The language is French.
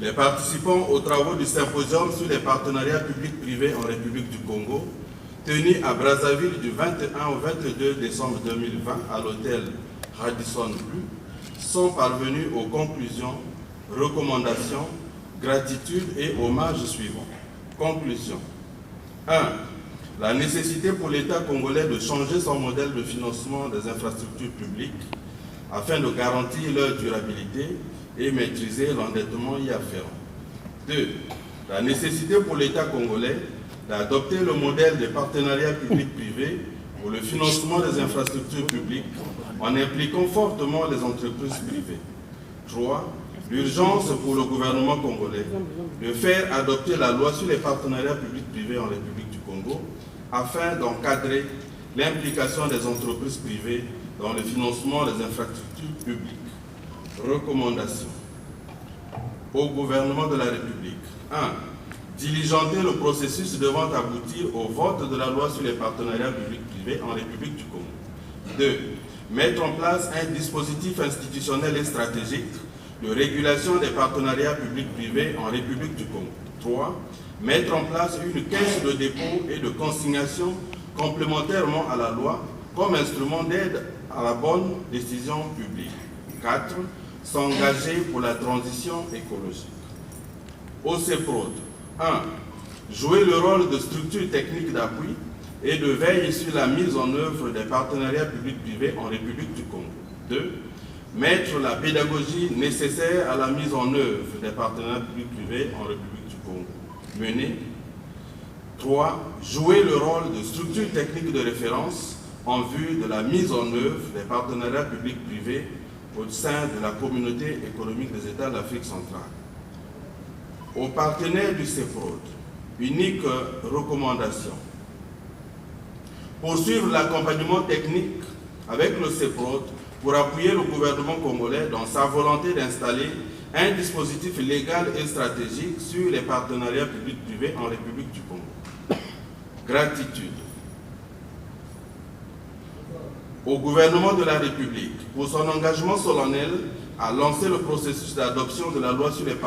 Les participants aux travaux du symposium sur les partenariats publics-privés en République du Congo, tenu à Brazzaville du 21 au 22 décembre 2020 à l'hôtel Radisson Blu, sont parvenus aux conclusions, recommandations, gratitudes et hommages suivants. Conclusion. 1. La nécessité pour l'État congolais de changer son modèle de financement des infrastructures publiques afin de garantir leur durabilité et maîtriser l'endettement y afférent. 2. La nécessité pour l'État congolais d'adopter le modèle des partenariats publics-privés pour le financement des infrastructures publiques en impliquant fortement les entreprises privées. 3. L'urgence pour le gouvernement congolais de faire adopter la loi sur les partenariats publics-privés en République du Congo afin d'encadrer l'implication des entreprises privées dans le financement des infrastructures publiques. Recommandations au gouvernement de la République. 1. Diligenter le processus devant aboutir au vote de la loi sur les partenariats publics-privés en République du Congo. 2. Mettre en place un dispositif institutionnel et stratégique de régulation des partenariats publics-privés en République du Congo. 3. Mettre en place une caisse de dépôt et de consignation complémentairement à la loi comme instrument d'aide à la bonne décision publique. 4. S'engager pour la transition écologique. Au CEPROD. 1. Jouer le rôle de structure technique d'appui et de veille sur la mise en œuvre des partenariats publics-privés en République du Congo. 2. Mettre la pédagogie nécessaire à la mise en œuvre des partenariats publics-privés en République du Congo. Mener. 3. Jouer le rôle de structure technique de référence en vue de la mise en œuvre des partenariats publics-privés au sein de la communauté économique des États d'Afrique centrale. Aux partenaires du CEPROD, unique recommandation. Poursuivre l'accompagnement technique avec le CEPROD pour appuyer le gouvernement congolais dans sa volonté d'installer un dispositif légal et stratégique sur les partenariats publics-privés en République du Congo. Gratitude au gouvernement de la République pour son engagement solennel à lancer le processus d'adoption de la loi sur les partenariats